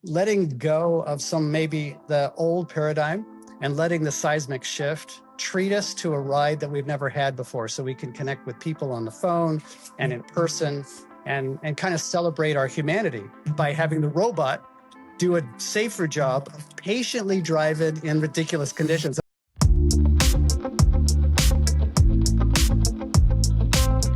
letting go of some maybe the old paradigm and letting the seismic shift treat us to a ride that we've never had before, so we can connect with people on the phone and in person and kind of celebrate our humanity by having the robot do a safer job of patiently driving in ridiculous conditions.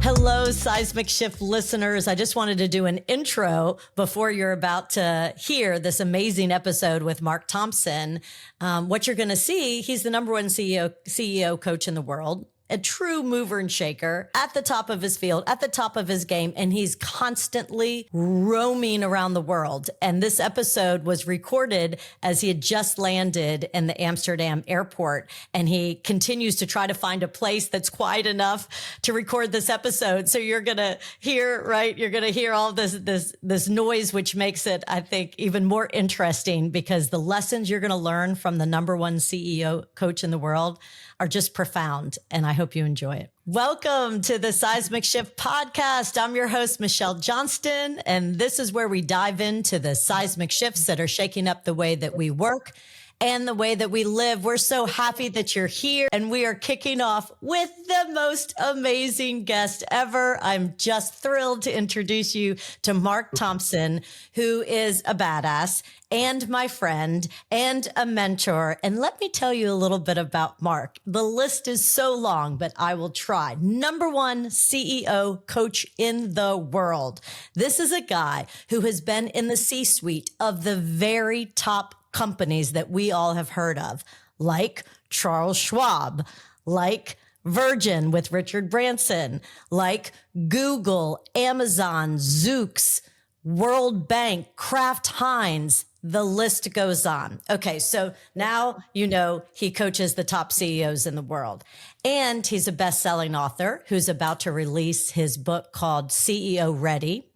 Hello, Seismic Shift listeners. I just wanted to do an intro before you're about to hear this amazing episode with Mark Thompson. What you're going to see, he's the #1 CEO coach in the world, a true mover and shaker at the top of his field, at the top of his game, and he's constantly roaming around the world. And this episode was recorded as he had just landed in the Amsterdam airport, and he continues to try to find a place that's quiet enough to record this episode. So you're going to hear, right? You're going to hear all this noise, which makes it, I think, even more interesting, because the lessons you're going to learn from the #1 CEO coach in the world are just profound, and I hope you enjoy it. Welcome to the Seismic Shift podcast. I'm your host, Michelle Johnston, and this is where we dive into the seismic shifts that are shaking up the way that we work and the way that we live. We're so happy that you're here, and we are kicking off with the most amazing guest ever. I'm just thrilled to introduce you to Mark Thompson, who is a badass and my friend and a mentor. And let me tell you a little bit about Mark. The list is so long, but I will try. #1 CEO coach in the world. This is a guy who has been in the C-suite of the very top companies that we all have heard of, like Charles Schwab, like Virgin with Richard Branson, like Google, Amazon, Zoox, World Bank, Kraft Heinz. The list goes on. Okay, so now you know he coaches the top CEOs in the world. And he's a best-selling author who's about to release his book called CEO Ready.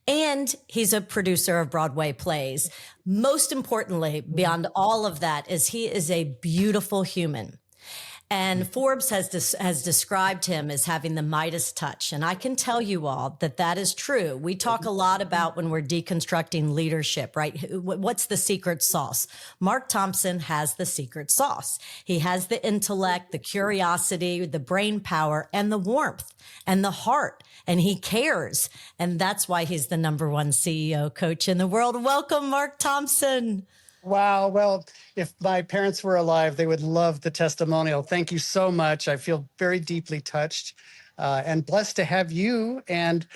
And he's a producer of Broadway plays. Most importantly, beyond all of that, is he is a beautiful human. And Forbes has described him as having the Midas touch. And I can tell you all that that is true. We talk a lot about when we're deconstructing leadership, right? What's the secret sauce? Mark Thompson has the secret sauce. He has the intellect, the curiosity, the brain power, and the warmth and the heart. And he cares. And that's why he's the #1 CEO coach in the world. Welcome, Mark Thompson. Wow. Well, if my parents were alive, they would love the testimonial. Thank you so much. I feel very deeply touched and blessed to have you and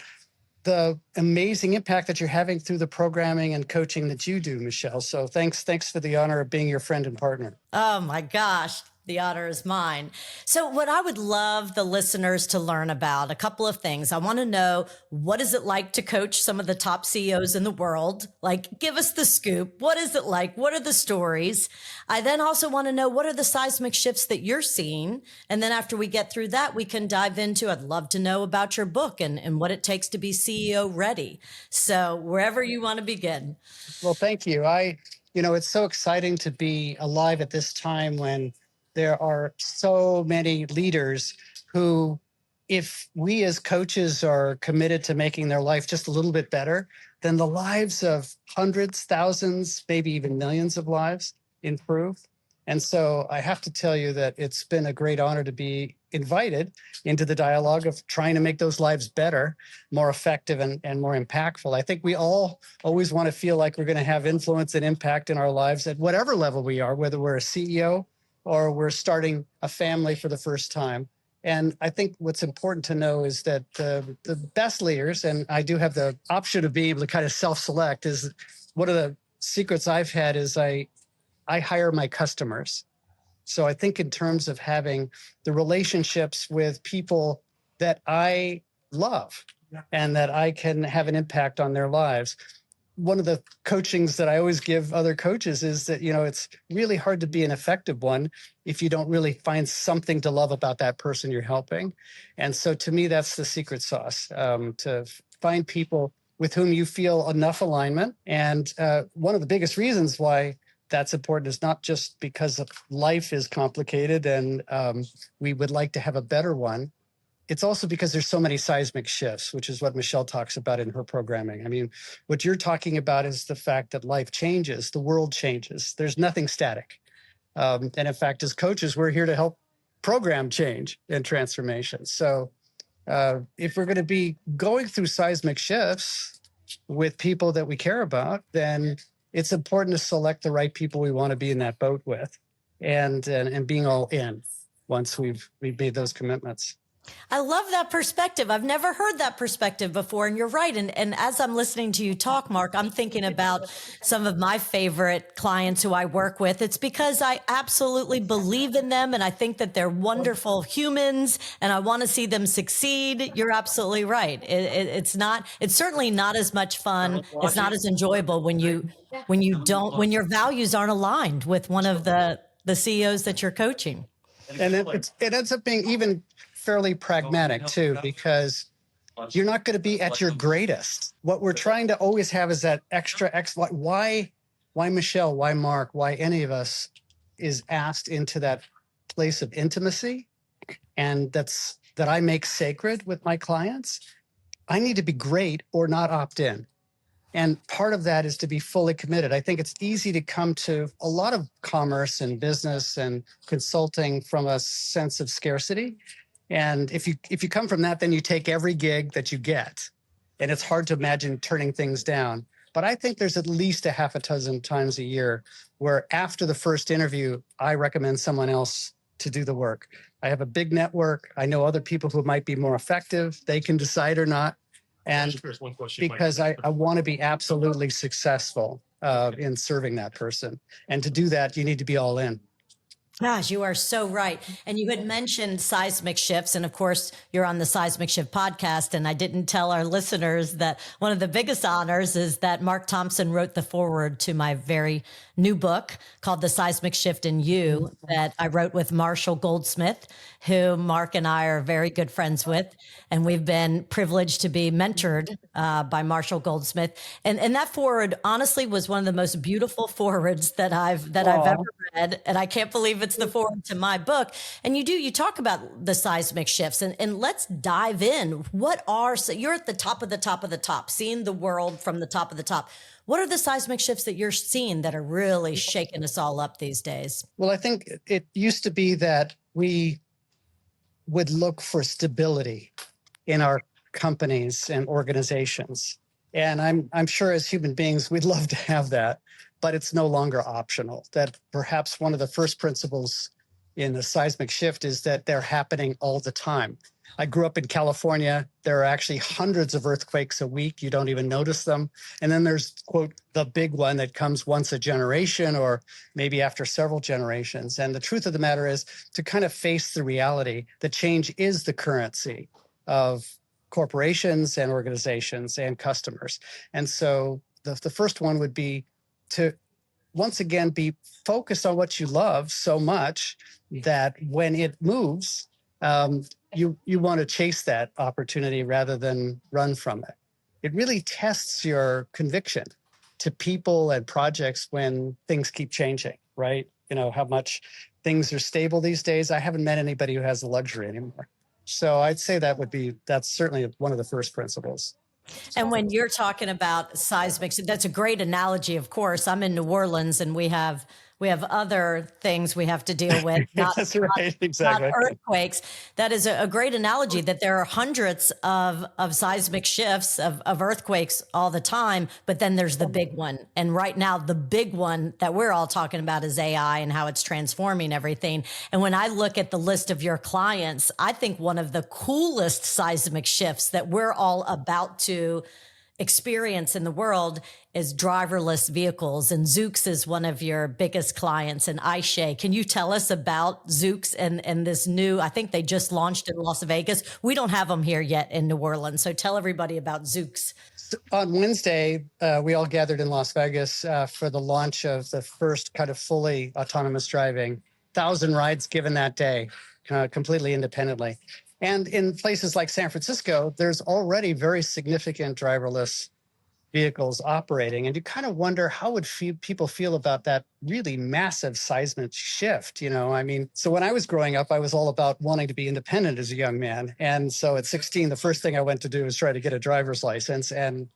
the amazing impact that you're having through the programming and coaching that you do, Michelle. So thanks for the honor of being your friend and partner. Oh my gosh. The honor is mine. So what I would love the listeners to learn about, a couple of things. I want to know, what is it like to coach some of the top CEOs in the world? Like, give us the scoop. What is it like? What are the stories? I then also want to know, what are the seismic shifts that you're seeing? And then after we get through that, we can dive into, I'd love to know about your book and what it takes to be CEO ready. So wherever you want to begin. Well, thank you. It's so exciting to be alive at this time when there are so many leaders who, if we as coaches are committed to making their life just a little bit better, then the lives of hundreds, thousands, maybe even millions of lives improve. And so I have to tell you that it's been a great honor to be invited into the dialogue of trying to make those lives better, more effective, and more impactful. I think we all always want to feel like we're going to have influence and impact in our lives at whatever level we are, whether we're a CEO or we're starting a family for the first time. And I think what's important to know is that the best leaders, and I do have the option of being able to kind of self-select, is one of the secrets I've had is I hire my customers. So I think in terms of having the relationships with people that I love and that I can have an impact on their lives. One of the coachings that I always give other coaches is that, it's really hard to be an effective one if you don't really find something to love about that person you're helping. And so to me, that's the secret sauce, to find people with whom you feel enough alignment. And one of the biggest reasons why that's important is not just because life is complicated and we would like to have a better one, it's also because there's so many seismic shifts, which is what Michelle talks about in her programming. I mean, what you're talking about is the fact that life changes, the world changes. There's nothing static. And in fact, as coaches, we're here to help program change and transformation. So if we're going to be going through seismic shifts with people that we care about, then it's important to select the right people we want to be in that boat with, and being all in once we've made those commitments. I love that perspective. I've never heard that perspective before. And you're right. And as I'm listening to you talk, Mark, I'm thinking about some of my favorite clients who I work with. It's because I absolutely believe in them. And I think that they're wonderful humans and I want to see them succeed. You're absolutely right. It's certainly not as much fun. It's not as enjoyable when your values aren't aligned with one of the CEOs that you're coaching. And it ends up being even fairly pragmatic too, because you're not going to be at your greatest. What we're trying to always have is that extra why Michelle, why Mark, why any of us is asked into that place of intimacy, and that I make sacred with my clients. I need to be great or not opt in. And part of that is to be fully committed. I think it's easy to come to a lot of commerce and business and consulting from a sense of scarcity. And if you come from that, then you take every gig that you get. And it's hard to imagine turning things down. But I think there's at least a half a dozen times a year where after the first interview, I recommend someone else to do the work. I have a big network. I know other people who might be more effective. They can decide or not. And because I want to be absolutely successful in serving that person. And to do that, you need to be all in. Gosh, you are so right. And you had mentioned seismic shifts. And of course, you're on the Seismic Shift podcast. And I didn't tell our listeners that one of the biggest honors is that Mark Thompson wrote the foreword to my very new book called The Seismic Shift in You that I wrote with Marshall Goldsmith, who Mark and I are very good friends with. And we've been privileged to be mentored by Marshall Goldsmith. And that foreword honestly was one of the most beautiful forewords that I've ever read. And I can't believe it's the foreword to my book. And you talk about the seismic shifts, and let's dive in. You're at the top of the top of the top, seeing the world from the top of the top. What are the seismic shifts that you're seeing that are really shaking us all up these days? Well, I think it used to be that we would look for stability in our companies and organizations. And I'm sure as human beings, we'd love to have that, but it's no longer optional. That perhaps one of the first principles in the seismic shift is that they're happening all the time. I grew up in California. There are actually hundreds of earthquakes a week. You don't even notice them. And then there's, quote, the big one that comes once a generation or maybe after several generations. And the truth of the matter is to kind of face the reality that change is the currency of corporations and organizations and customers. And so the first one would be to once again be focused on what you love so much that when it moves, you want to chase that opportunity rather than run from it. It really tests your conviction to people and projects when things keep changing, right? You know, how much things are stable these days. I haven't met anybody who has the luxury anymore. So I'd say that's certainly one of the first principles. And when you're talking about seismic, that's a great analogy. Of course, I'm in New Orleans and we have other things we have to deal with. That's right, exactly. Not earthquakes. That is a great analogy that there are hundreds of seismic shifts of earthquakes all the time, but then there's the big one. And right now, the big one that we're all talking about is AI and how it's transforming everything. And when I look at the list of your clients, I think one of the coolest seismic shifts that we're all about to experience in the world is driverless vehicles. And Zoox is one of your biggest clients, and R.E.A.D.Y. Can you tell us about Zoox and this new, I think they just launched in Las Vegas. We don't have them here yet in New Orleans. So tell everybody about Zoox. On Wednesday, we all gathered in Las Vegas for the launch of the first kind of fully autonomous driving, 1,000 rides given that day, completely independently. And in places like San Francisco, there's already very significant driverless, vehicles operating. And you kind of wonder how would people feel about that really massive seismic shift. I mean, so when I was growing up, I was all about wanting to be independent as a young man. And so at 16, the first thing I went to do was try to get a driver's license, and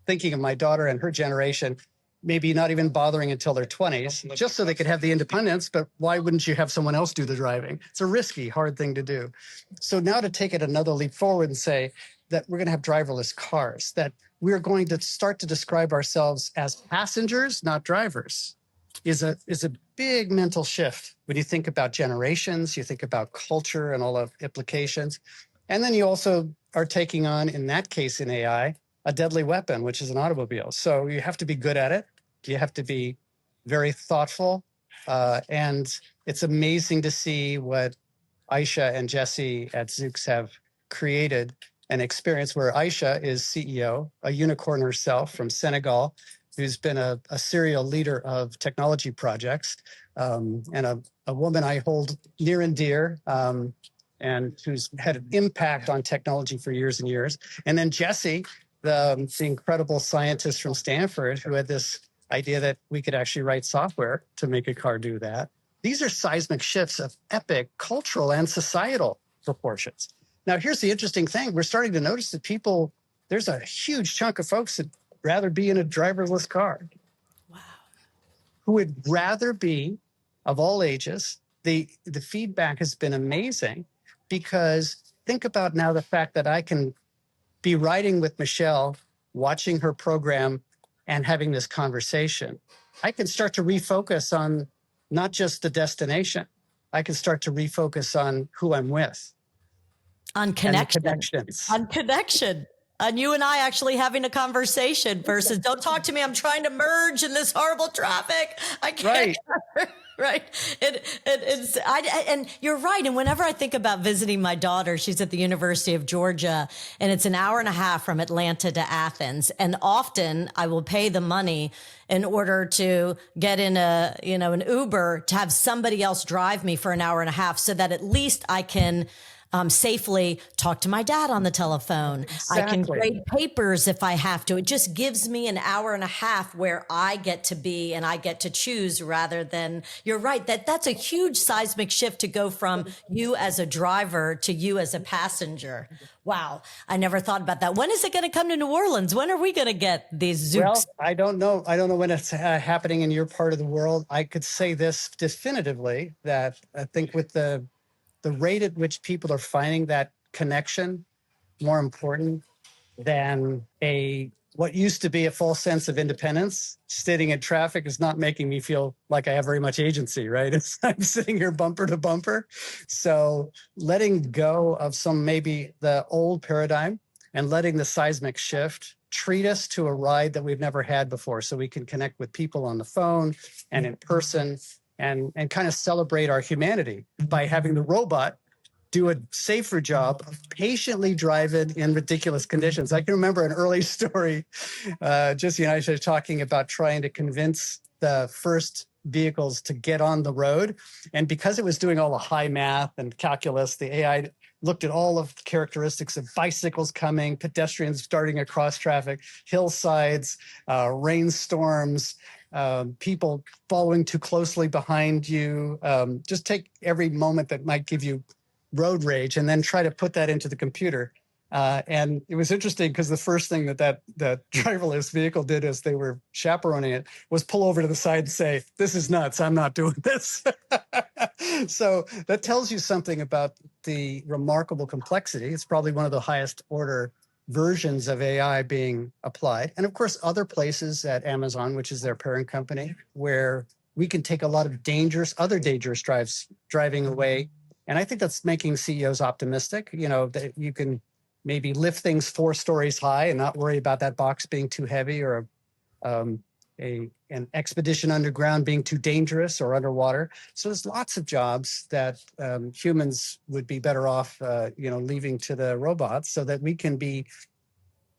thinking of my daughter and her generation, maybe not even bothering until their 20s, just so they could have the independence. But why wouldn't you have someone else do the driving? It's a risky, hard thing to do. So now to take it another leap forward and say that we're going to have driverless cars, that we're going to start to describe ourselves as passengers, not drivers, is a big mental shift. When you think about generations, you think about culture and all of implications. And then you also are taking on, in that case in AI, a deadly weapon, which is an automobile. So you have to be good at it. You have to be very thoughtful. And it's amazing to see what Aisha and Jesse at Zoox have created, an experience where Aisha is CEO, a unicorn herself from Senegal, who's been a serial leader of technology projects, and a woman I hold near and dear, and who's had an impact on technology for years and years. And then Jesse, the incredible scientist from Stanford, who had this idea that we could actually write software to make a car do that. These are seismic shifts of epic cultural and societal proportions. Now, here's the interesting thing. We're starting to notice that there's a huge chunk of folks that rather be in a driverless car. Wow. Who would rather be, of all ages. The feedback has been amazing, because think about now the fact that I can be riding with Michelle, watching her program and having this conversation. I can start to refocus on not just the destination. I can start to refocus on who I'm with. On connection. Connections. On connection. On you and I actually having a conversation versus don't talk to me. I'm trying to merge in this horrible traffic. I can't. Right. Right. And you're right. And whenever I think about visiting my daughter, she's at the University of Georgia, and it's an hour and a half from Atlanta to Athens. And often I will pay the money in order to get in an Uber to have somebody else drive me for an hour and a half, so that at least I can safely talk to my dad on the telephone. Exactly. I can grade papers if I have to. It just gives me an hour and a half where I get to be and I get to choose, rather than, you're right, that's a huge seismic shift to go from you as a driver to you as a passenger. Wow. I never thought about that. When is it going to come to New Orleans? When are we going to get these Zoox? Well, I don't know. I don't know when it's happening in your part of the world. I could say this definitively, that I think with the rate at which people are finding that connection more important than what used to be a false sense of independence. Sitting in traffic is not making me feel like I have very much agency, right? I'm sitting here bumper to bumper. So letting go of maybe the old paradigm and letting the seismic shift treat us to a ride that we've never had before, so we can connect with people on the phone and in person, and kind of celebrate our humanity by having the robot do a safer job of patiently driving in ridiculous conditions. I can remember an early story, Jesse and I were talking about trying to convince the first vehicles to get on the road. And because it was doing all the high math and calculus, the AI looked at all of the characteristics of bicycles coming, pedestrians darting across traffic, hillsides, rainstorms, people following too closely behind you. Just take every moment that might give you road rage and then try to put that into the computer. And it was interesting because the first thing that driverless vehicle did as they were chaperoning it was pull over to the side and say, "This is nuts. I'm not doing this." So that tells you something about the remarkable complexity. It's probably one of the highest order versions of AI being applied. And of course, other places at Amazon, which is their parent company, where we can take a lot of other dangerous driving away. And I think that's making CEOs optimistic, that you can maybe lift things 4 stories high and not worry about that box being too heavy, or an expedition underground being too dangerous, or underwater. So there's lots of jobs that humans would be better off, leaving to the robots, so that we can be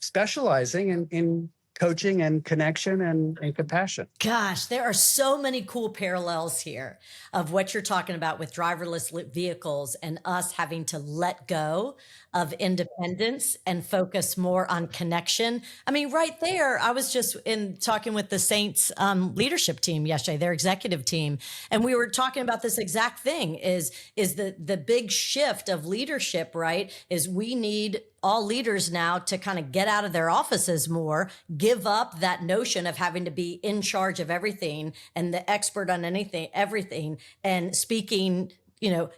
specializing in coaching and connection and compassion. Gosh, there are so many cool parallels here of what you're talking about with driverless vehicles and us having to let go of independence and focus more on connection. I mean, right there, I was just talking with the Saints leadership team yesterday, their executive team, and we were talking about this exact thing is the big shift of leadership, right? Is we need all leaders now to kind of get out of their offices more, give up that notion of having to be in charge of everything and the expert on everything, and speaking,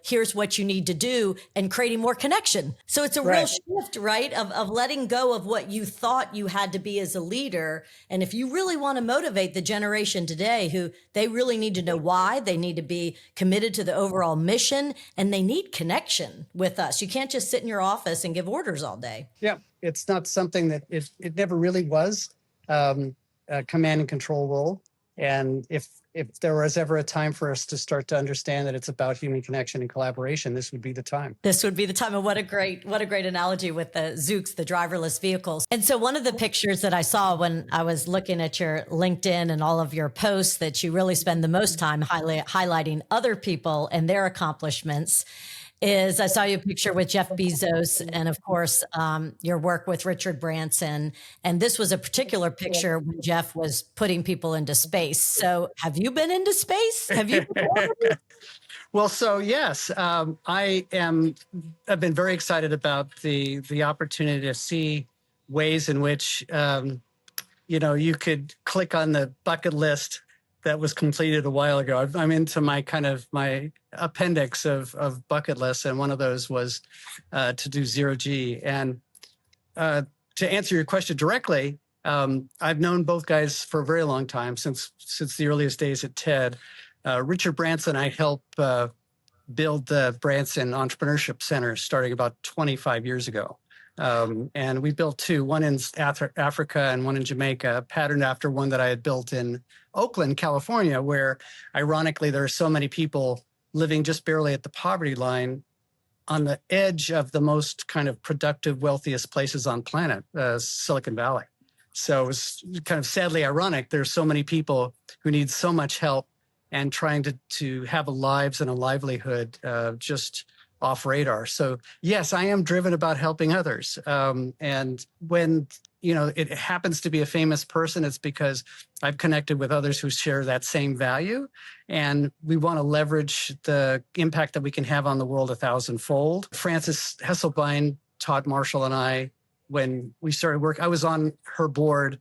here's what you need to do, and creating more connection. So it's a real shift, right? Of letting go of what you thought you had to be as a leader. And if you really want to motivate the generation today, who they really need to know why, they need to be committed to the overall mission, and they need connection with us. You can't just sit in your office and give orders all day. Yeah, it's not something that it never really was a command and control role. And if there was ever a time for us to start to understand that it's about human connection and collaboration, this would be the time. This would be the time. And what a great analogy with the Zoox, the driverless vehicles. And so one of the pictures that I saw when I was looking at your LinkedIn and all of your posts, that you really spend the most time highlighting other people and their accomplishments, is I saw you a picture with Jeff Bezos and, of course, your work with Richard Branson. And this was a particular picture when Jeff was putting people into space. So have you been into space? Have you been? Well, so yes, I've been very excited about the opportunity to see ways in which, you could click on the bucket list that was completed a while ago. I'm into my appendix of bucket lists, and one of those was to do zero-G. And to answer your question directly, I've known both guys for a very long time, since the earliest days at TED. Richard Branson, I helped build the Branson Entrepreneurship Center starting about 25 years ago. And we built two, one in Africa and one in Jamaica, patterned after one that I had built in Oakland, California, where ironically there are so many people living just barely at the poverty line on the edge of the most kind of productive, wealthiest places on planet, Silicon Valley. So it was kind of sadly ironic. There's so many people who need so much help and trying to have lives and a livelihood just off radar. So yes, I am driven about helping others. And when it happens to be a famous person, it's because I've connected with others who share that same value. And we want to leverage the impact that we can have on the world 1,000-fold. Frances Hesselbein taught Marshall and I when we started work. I was on her board.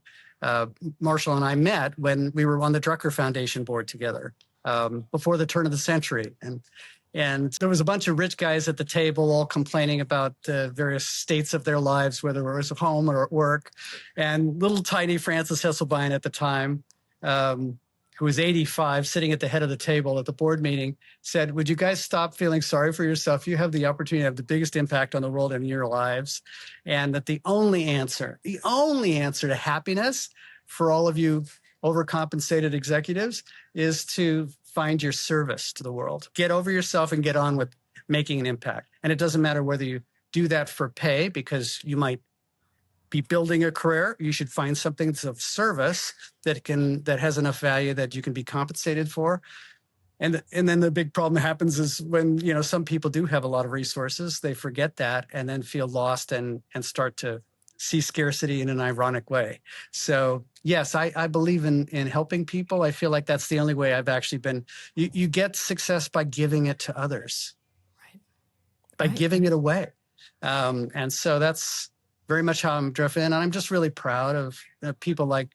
Marshall and I met when we were on the Drucker Foundation board together before the turn of the century. And there was a bunch of rich guys at the table all complaining about the various states of their lives, whether it was at home or at work. And little tiny Frances Hesselbein at the time, who was 85, sitting at the head of the table at the board meeting, said, "Would you guys stop feeling sorry for yourself? You have the opportunity to have the biggest impact on the world in your lives. And that the only answer to happiness for all of you overcompensated executives is to find your service to the world. Get over yourself and get on with making an impact. And it doesn't matter whether you do that for pay, because you might be building a career. You should find something that's of service that has enough value that you can be compensated for. And then the big problem happens is when some people do have a lot of resources, they forget that and then feel lost and start to see scarcity in an ironic way. So yes, I believe in helping people. I feel like that's the only way I've actually been. You get success by giving it to others, right? By giving it away. And so that's very much how I'm driven. And I'm just really proud of people like,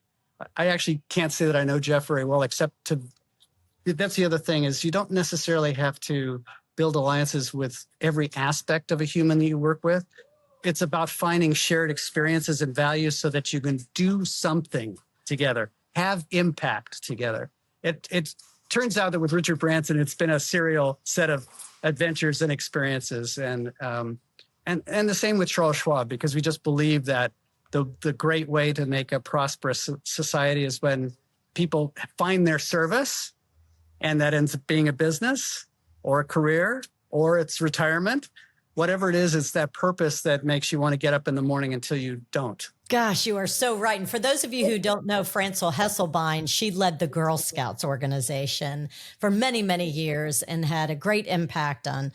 I actually can't say that I know Jeff very well, that's the other thing, is you don't necessarily have to build alliances with every aspect of a human that you work with. It's about finding shared experiences and values so that you can do something together, have impact together. It turns out that with Richard Branson, it's been a serial set of adventures and experiences, and the same with Charles Schwab, because we just believe that the great way to make a prosperous society is when people find their service, and that ends up being a business or a career or it's retirement. Whatever it is, it's that purpose that makes you want to get up in the morning until you don't. Gosh, you are so right. And for those of you who don't know Francel Hesselbein, she led the Girl Scouts organization for many, many years and had a great impact on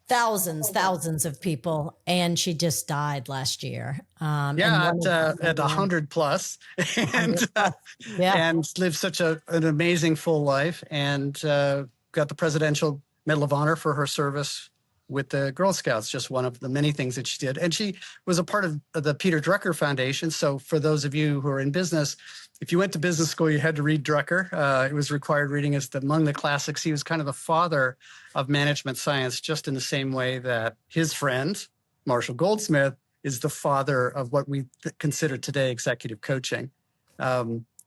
thousands of people. And she just died last year. Yeah, at 100 plus, and 100 plus. Yeah. and lived such an amazing full life, and got the Presidential Medal of Honor for her service with the Girl Scouts, just one of the many things that she did. And she was a part of the Peter Drucker Foundation. So for those of you who are in business, if you went to business school, you had to read Drucker. It was required reading as among the classics. He was kind of the father of management science, just in the same way that his friend, Marshall Goldsmith, is the father of what we consider today executive coaching.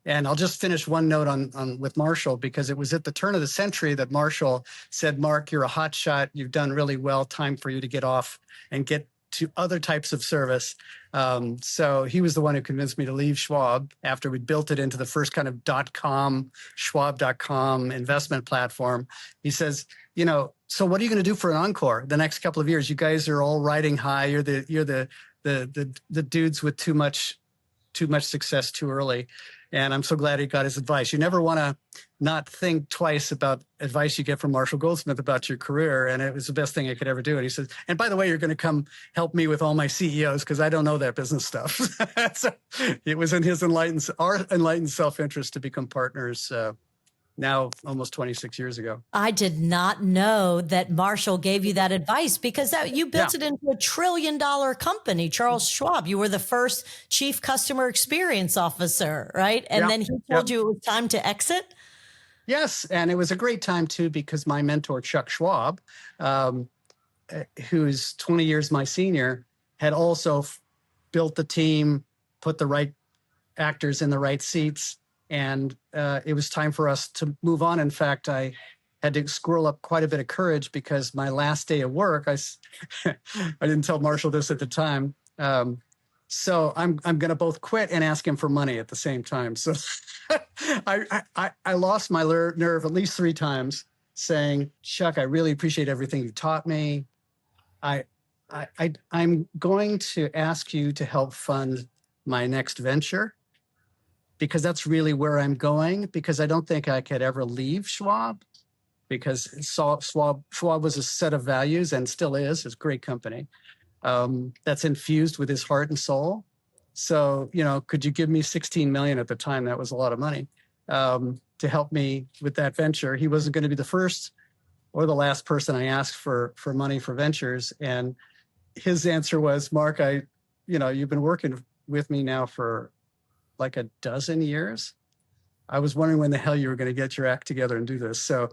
And I'll just finish one note on with Marshall, because it was at the turn of the century that Marshall said, Mark, you're a hot shot. You've done really well. Time for you to get off and get to other types of service. So he was the one who convinced me to leave Schwab after we built it into the first kind of .com, Schwab.com investment platform. He says, so what are you going to do for an encore the next couple of years? You guys are all riding high. You're the dudes with too much success too early. And I'm so glad he got his advice. You never want to not think twice about advice you get from Marshall Goldsmith about your career. And it was the best thing I could ever do. And he says, and by the way, you're going to come help me with all my CEOs, because I don't know that business stuff. So it was in our enlightened self-interest to become partners now almost 26 years ago. I did not know that Marshall gave you that advice, because you built it into $1 trillion company, Charles Schwab. You were the first chief customer experience officer, right? And then he told you it was time to exit? Yes. And it was a great time too, because my mentor, Chuck Schwab, who's 20 years my senior, had also built the team, put the right actors in the right seats. And it was time for us to move on. In fact, I had to squirrel up quite a bit of courage, because my last day of work, I didn't tell Marshall this at the time. So I'm going to both quit and ask him for money at the same time. So I lost my nerve at least 3 times, saying, Chuck, I really appreciate everything you taught me. I'm going to ask you to help fund my next venture, because that's really where I'm going, because I don't think I could ever leave Schwab, because Schwab was a set of values, and still is. It's a great company that's infused with his heart and soul. So, could you give me 16 million at the time? That was a lot of money to help me with that venture. He wasn't going to be the first or the last person I asked for money for ventures. And his answer was, Mark, you've been working with me now for like a dozen years. I was wondering when the hell you were going to get your act together and do this. So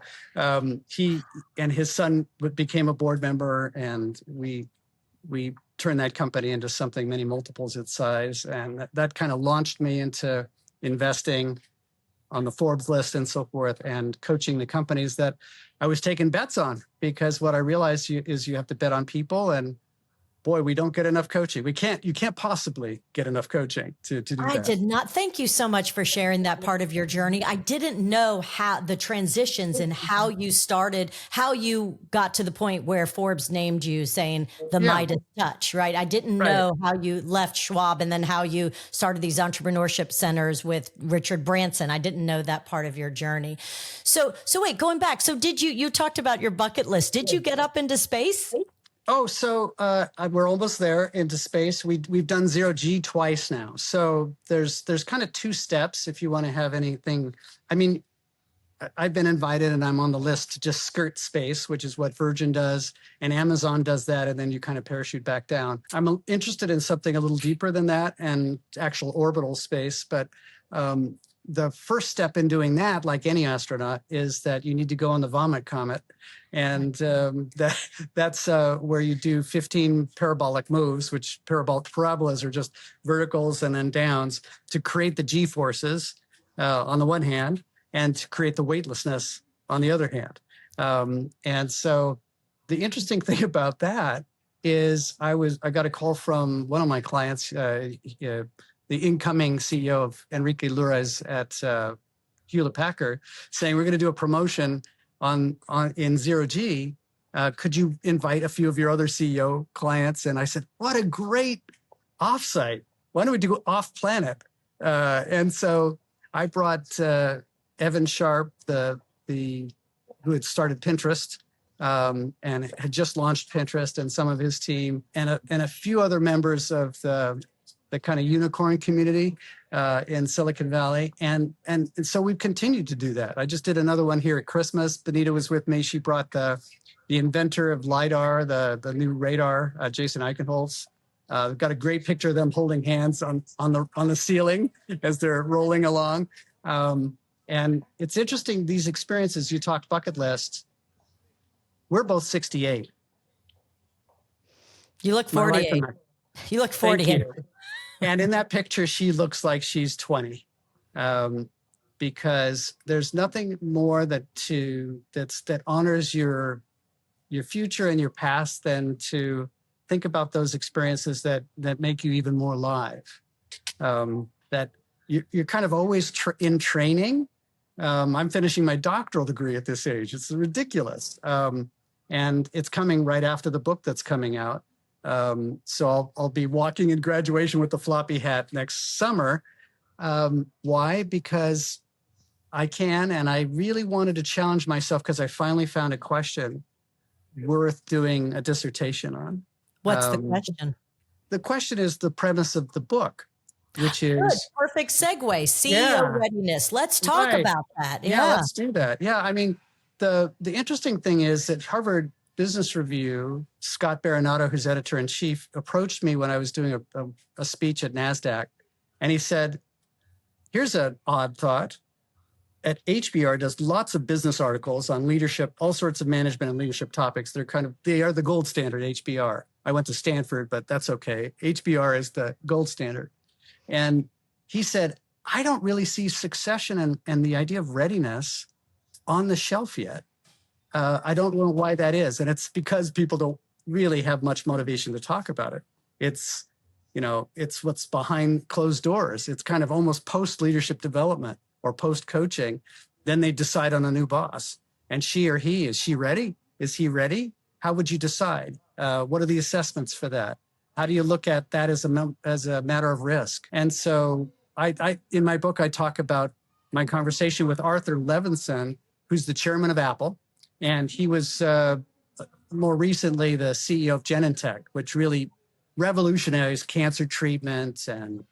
he and his son became a board member, and we turned that company into something many multiples its size. And that kind of launched me into investing on the Forbes list and so forth, and coaching the companies that I was taking bets on, because what I realized is you have to bet on people, and boy, we don't get enough coaching. You can't possibly get enough coaching to do that. I did not. Thank you so much for sharing that part of your journey. I didn't know how the transitions and how you started, how you got to the point where Forbes named you, saying the Midas touch, right? I didn't know how you left Schwab and then how you started these entrepreneurship centers with Richard Branson. I didn't know that part of your journey. So wait, going back. So you talked about your bucket list. Did you get up into space? Oh, so we're almost there into space. We've done 0G twice now. So there's kind of 2 steps if you want to have anything. I mean, I've been invited and I'm on the list to just skirt space, which is what Virgin does, and Amazon does that, and then you kind of parachute back down. I'm interested in something a little deeper than that and actual orbital space, but the first step in doing that, like any astronaut, is that you need to go on the vomit comet. And that's where you do 15 parabolic moves, which parabolas are just verticals and then downs, to create the G-forces on the one hand, and to create the weightlessness on the other hand. And so the interesting thing about that is I got a call from one of my clients, the incoming CEO of Enrique Lures at Hewlett-Packard, saying, we're going to do a promotion in 0G. Could you invite a few of your other CEO clients? And I said, what a great offsite. why don't we do off planet? And so I brought Evan Sharp, who had started Pinterest and had just launched Pinterest, and some of his team, and a few other members of the kind of unicorn community in Silicon Valley. And so we've continued to do that. I just did another one here at Christmas. Benita was with me. She brought the inventor of LiDAR, the new radar, Jason Eichenholz. We've got a great picture of them holding hands on the ceiling as they're rolling along. And it's interesting, these experiences, you talked bucket list. We're both 68. You look 48. You look 48. And in that picture, she looks like she's 20, because there's nothing more that honors your future and your past than to think about those experiences that make you even more alive. That you're kind of always in training. I'm finishing my doctoral degree at this age. It's ridiculous. And it's coming right after the book that's coming out. So I'll be walking in graduation with the floppy hat next summer. Why? Because I can, and I really wanted to challenge myself because I finally found a question worth doing a dissertation on. What's the question? The question is the premise of the book, which is... Good, perfect segue, CEO readiness. Let's talk about that. Yeah, let's do that. Yeah, I mean, the interesting thing is that Harvard Business Review, Scott Baronato, who's editor-in-chief, approached me when I was doing a speech at NASDAQ, and he said, here's an odd thought. At HBR does lots of business articles on leadership, all sorts of management and leadership topics. They are the gold standard, HBR. I went to Stanford, but that's okay. HBR is the gold standard. And he said, I don't really see succession and the idea of readiness on the shelf yet. I don't know why that is. And it's because people don't really have much motivation to talk about it. It's what's behind closed doors. It's kind of almost post-leadership development or post-coaching. Then they decide on a new boss. And she or he, is she ready? Is he ready? How would you decide? What are the assessments for that? How do you look at that as a matter of risk? And so I in my book, I talk about my conversation with Arthur Levinson, who's the chairman of Apple. And he was more recently the CEO of Genentech, which really revolutionized cancer treatment and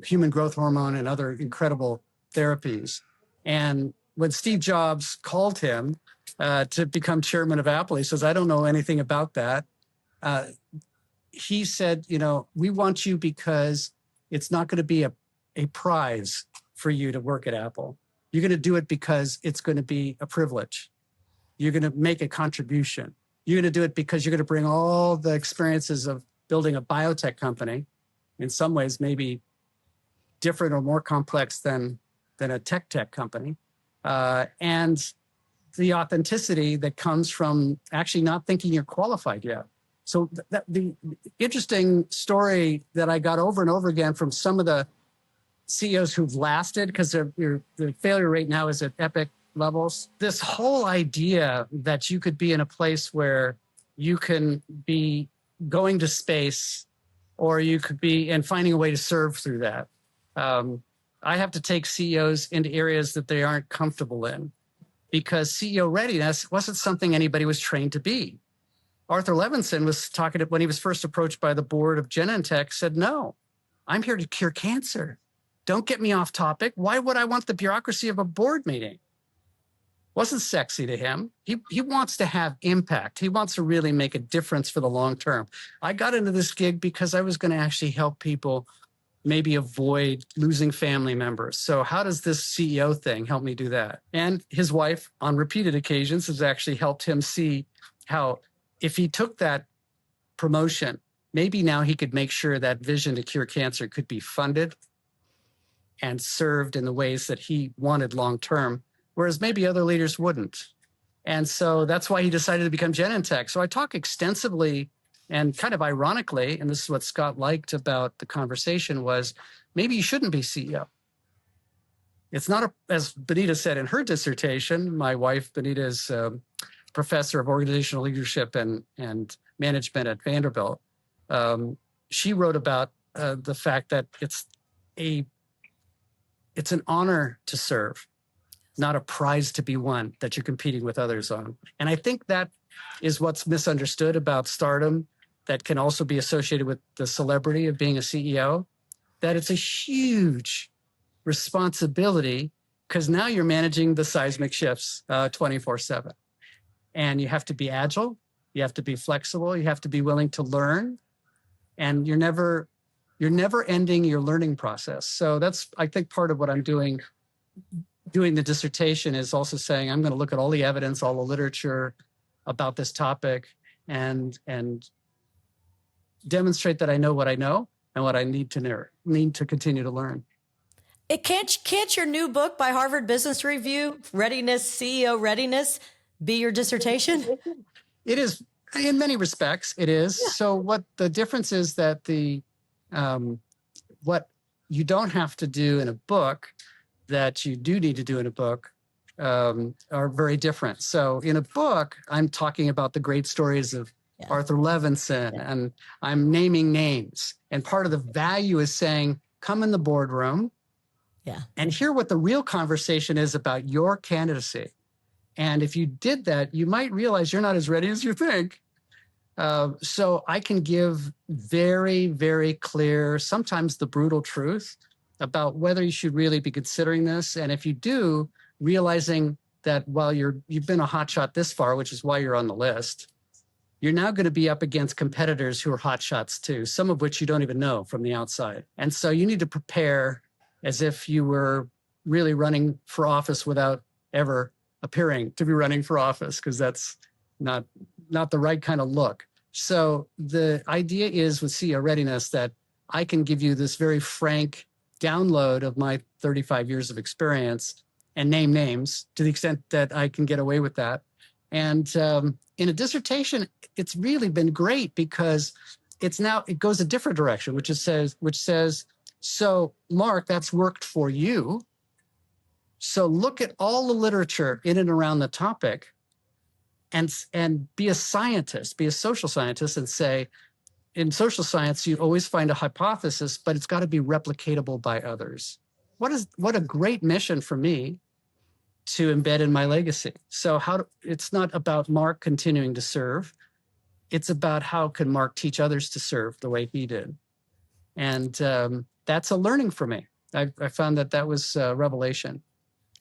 human growth hormone and other incredible therapies. And when Steve Jobs called him to become chairman of Apple, he says, I don't know anything about that. He said, we want you because it's not going to be a prize for you to work at Apple. You're going to do it because it's going to be a privilege. You're going to make a contribution. You're going to do it because you're going to bring all the experiences of building a biotech company, in some ways maybe different or more complex than a tech company, and the authenticity that comes from actually not thinking you're qualified yet. So the interesting story that I got over and over again from some of the CEOs who've lasted, because the failure rate now is at epic levels. This whole idea that you could be in a place where you can be going to space, or you could be and finding a way to serve through that. I have to take CEOs into areas that they aren't comfortable in, because CEO readiness wasn't something anybody was trained to be. Arthur Levinson was talking when he was first approached by the board of Genentech, said, no, I'm here to cure cancer. Don't get me off topic. Why would I want the bureaucracy of a board meeting? Wasn't sexy to him. He wants to have impact. He wants to really make a difference for the long term. I got into this gig because I was going to actually help people maybe avoid losing family members. So how does this CEO thing help me do that? And his wife, on repeated occasions, has actually helped him see how if he took that promotion, maybe now he could make sure that vision to cure cancer could be funded and served in the ways that he wanted long term, whereas maybe other leaders wouldn't. And so that's why he decided to become Genentech. So I talk extensively and kind of ironically, and this is what Scott liked about the conversation, was maybe you shouldn't be CEO. It's not, as Benita said in her dissertation, my wife, Benita, is professor of organizational leadership and management at Vanderbilt. She wrote about the fact that it's an honor to serve, not a prize to be won that you're competing with others on. And I think that is what's misunderstood about stardom, that can also be associated with the celebrity of being a CEO, that it's a huge responsibility, because now you're managing the seismic shifts 24/7. And you have to be agile, you have to be flexible, you have to be willing to learn, and you're never ending your learning process. So that's, I think, part of what I'm doing the dissertation, is also saying I'm going to look at all the evidence, all the literature about this topic, and demonstrate that I know what I know and what I need to continue to learn. Can't your new book by Harvard Business Review, Readiness, CEO Readiness, be your dissertation? It is, in many respects, it is. Yeah. So what the difference is that what you don't have to do in a book that you do need to do in a book are very different. So in a book, I'm talking about the great stories of Arthur Levinson, and I'm naming names. And part of the value is saying, come in the boardroom and hear what the real conversation is about your candidacy. And if you did that, you might realize you're not as ready as you think. So I can give very, very clear, sometimes the brutal truth about whether you should really be considering this. And if you do, realizing that while you've been a hotshot this far, which is why you're on the list, you're now going to be up against competitors who are hotshots too, some of which you don't even know from the outside. And so you need to prepare as if you were really running for office without ever appearing to be running for office, because that's not the right kind of look. So the idea is with CEO Readiness that I can give you this very frank download of my 35 years of experience and name names to the extent that I can get away with that. And in a dissertation, it's really been great because it goes a different direction, which says, so Mark, that's worked for you. So look at all the literature in and around the topic and be a scientist, be a social scientist, and say, in social science, you always find a hypothesis, but it's got to be replicatable by others. What a great mission for me to embed in my legacy. So it's not about Mark continuing to serve. It's about how can Mark teach others to serve the way he did. And that's a learning for me. I found that was a revelation.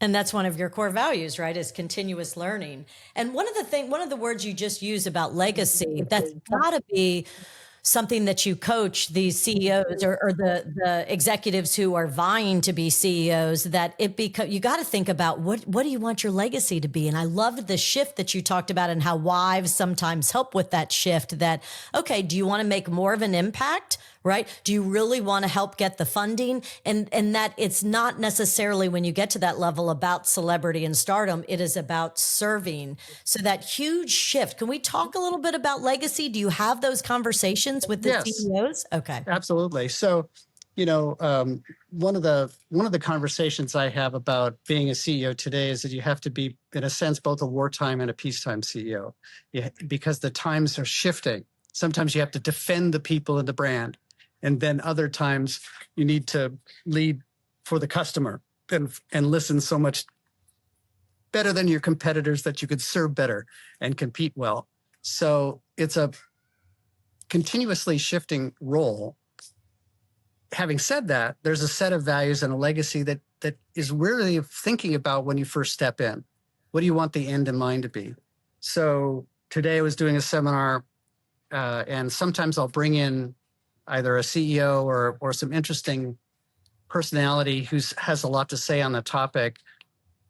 And that's one of your core values, right? Is continuous learning. And one of the words you just used about legacy, that's got to be something that you coach these CEOs or the executives who are vying to be CEOs, that you got to think about what do you want your legacy to be? And I loved the shift that you talked about and how wives sometimes help with that shift, that, okay, do you want to make more of an impact? Right? Do you really want to help get the funding? And that it's not necessarily, when you get to that level, about celebrity and stardom. It is about serving. So that huge shift. Can we talk a little bit about legacy? Do you have those conversations with the CEOs? Okay. Absolutely. So, one of the conversations I have about being a CEO today is that you have to be, in a sense, both a wartime and a peacetime CEO, because the times are shifting. Sometimes you have to defend the people and the brand. And then other times you need to lead for the customer and listen so much better than your competitors that you could serve better and compete well. So it's a continuously shifting role. Having said that, there's a set of values and a legacy that is really thinking about when you first step in. What do you want the end in mind to be? So today I was doing a seminar, and sometimes I'll bring in either a CEO or some interesting personality who has a lot to say on the topic,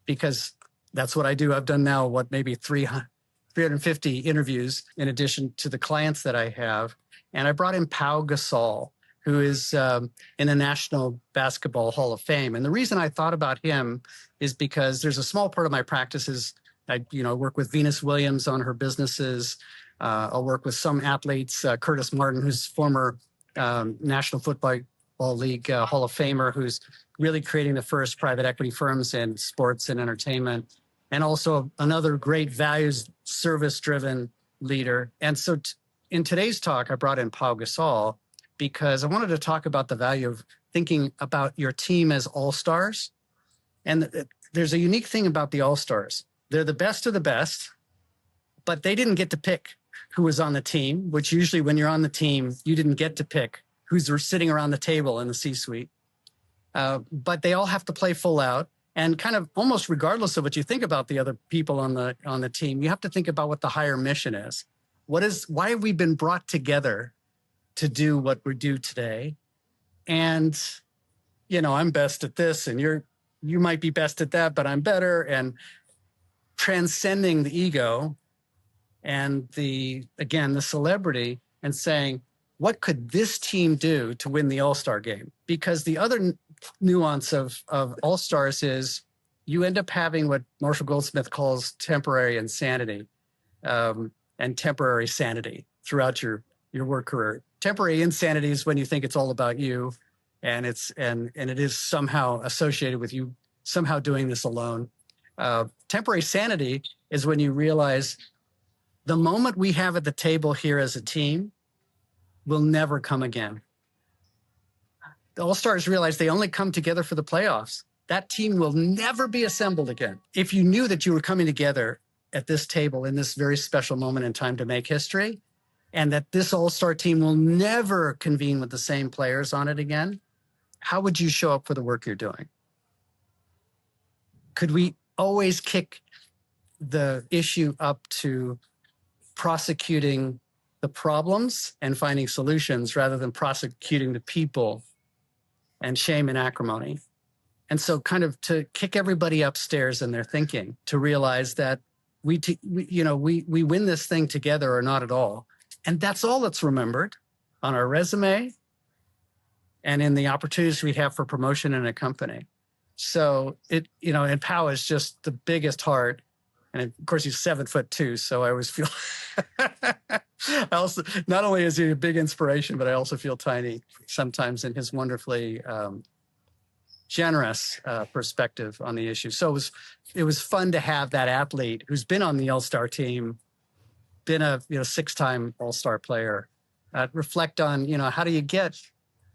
because that's what I do. I've done now, maybe 350 interviews in addition to the clients that I have. And I brought in Pau Gasol, who is in the National Basketball Hall of Fame. And the reason I thought about him is because there's a small part of my practices. I work with Venus Williams on her businesses. I'll work with some athletes, Curtis Martin, who's former National Football League Hall of Famer, who's really creating the first private equity firms in sports and entertainment, and also another great values service-driven leader. And so in today's talk, I brought in Pau Gasol, because I wanted to talk about the value of thinking about your team as all-stars. And there's a unique thing about the all-stars. They're the best of the best, but they didn't get to pick who was on the team, which usually when you're on the team, you didn't get to pick who's sitting around the table in the C-suite. But they all have to play full out, and kind of almost regardless of what you think about the other people on the team, you have to think about what the higher mission is. Why have we been brought together to do what we do today? And, I'm best at this, and you might be best at that, but I'm better. And transcending the ego and the celebrity, and saying, what could this team do to win the All-Star game? Because the other nuance of All-Stars is you end up having what Marshall Goldsmith calls temporary insanity, and temporary sanity throughout your work career. Temporary insanity is when you think it's all about you, and it is somehow associated with you somehow doing this alone. Temporary sanity is when you realize the moment we have at the table here as a team will never come again. The All-Stars realize they only come together for the playoffs. That team will never be assembled again. If you knew that you were coming together at this table in this very special moment in time to make history, and that this All-Star team will never convene with the same players on it again, how would you show up for the work you're doing? Could we always kick the issue up to prosecuting the problems and finding solutions rather than prosecuting the people and shame and acrimony? And so kind of to kick everybody upstairs in their thinking, to realize that we win this thing together or not at all. And that's all that's remembered on our resume and in the opportunities we have for promotion in a company. So and Powell is just the biggest heart. And of course, he's 7'2", so I always feel, I also, not only is he a big inspiration, but I also feel tiny sometimes in his wonderfully generous perspective on the issue. So it was fun to have that athlete who's been on the All-Star team, been a 6-time All-Star player, reflect on, how do you get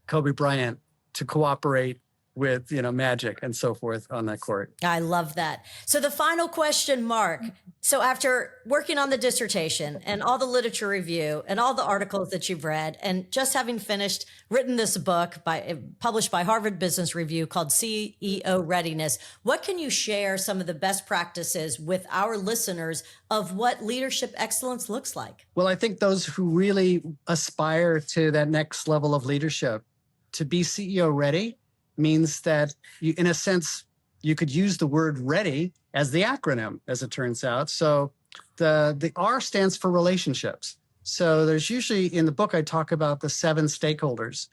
Kobe Bryant to cooperate with, Magic and so forth on that court. I love that. So the final question, Mark. So after working on the dissertation and all the literature review and all the articles that you've read, and just having written this book published by Harvard Business Review called CEO Readiness, what can you share some of the best practices with our listeners of what leadership excellence looks like? Well, I think those who really aspire to that next level of leadership, to be CEO ready, means that you, in a sense, you could use the word ready as the acronym, as it turns out. So the R stands for relationships. So there's usually, in the book, I talk about the 7 stakeholders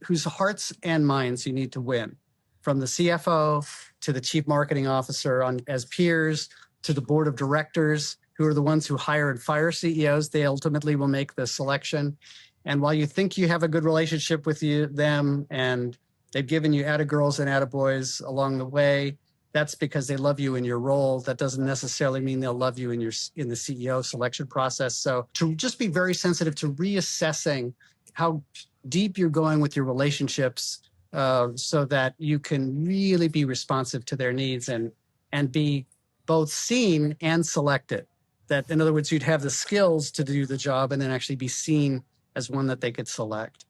whose hearts and minds you need to win, from the CFO to the chief marketing officer as peers, to the board of directors, who are the ones who hire and fire CEOs. They ultimately will make the selection. And while you think you have a good relationship with them, and they've given you atta-girls and atta-boys along the way, that's because they love you in your role. That doesn't necessarily mean they'll love you in the CEO selection process. So to just be very sensitive to reassessing how deep you're going with your relationships, so that you can really be responsive to their needs and be both seen and selected. That, in other words, you'd have the skills to do the job and then actually be seen as one that they could select.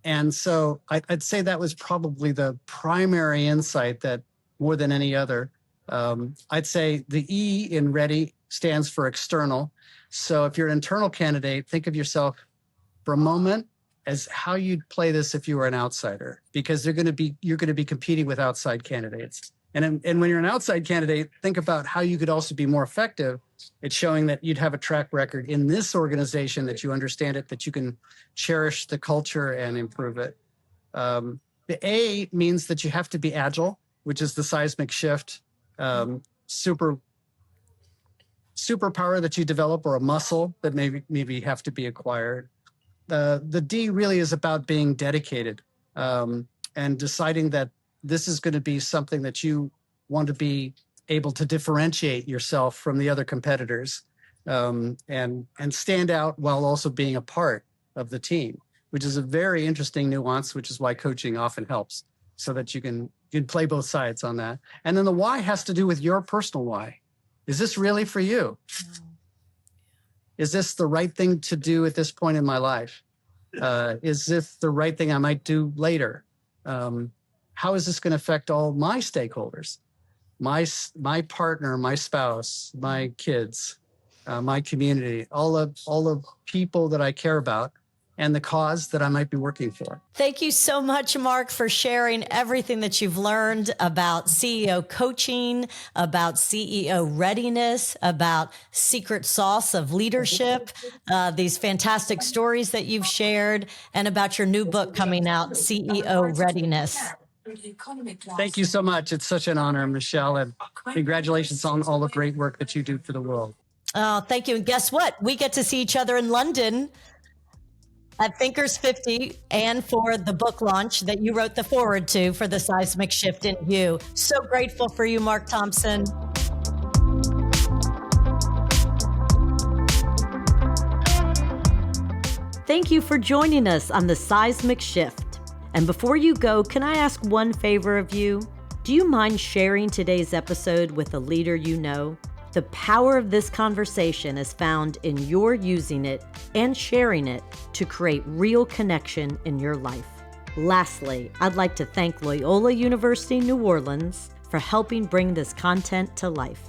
And so I'd say that was probably the primary insight, that more than any other. I'd say the E in READY stands for external. So if you're an internal candidate, think of yourself for a moment as how you'd play this if you were an outsider, because you're going to be competing with outside candidates. And when you're an outside candidate, think about how you could also be more effective at showing that you'd have a track record in this organization, that you understand it, that you can cherish the culture and improve it. The A means that you have to be agile, which is the seismic shift, superpower that you develop, or a muscle that maybe have to be acquired. The D really is about being dedicated, and deciding that this is going to be something that you want to be able to differentiate yourself from the other competitors, and stand out while also being a part of the team. which is a very interesting nuance, which is why coaching often helps, so that you can play both sides on that. And then the why has to do with your personal why. Is this really for you? Is this the right thing to do at this point in my life? Is this the right thing I might do later? How is this going to affect all my stakeholders? My partner, my spouse, my kids, my community, all of people that I care about, and the cause that I might be working for. Thank you so much, Mark, for sharing everything that you've learned about CEO coaching, about CEO readiness, about secret sauce of leadership, these fantastic stories that you've shared, and about your new book coming out, CEO Readiness. Thank you so much. It's such an honor, Michelle, and congratulations on all the great work that you do for the world. Oh, thank you. And guess what? We get to see each other in London at Thinkers 50 and for the book launch that you wrote the foreword to for the Seismic Shift in You. So grateful for you, Mark Thompson. Thank you for joining us on the Seismic Shift. And before you go, can I ask one favor of you? Do you mind sharing today's episode with a leader you know? The power of this conversation is found in your using it and sharing it to create real connection in your life. Lastly, I'd like to thank Loyola University New Orleans for helping bring this content to life.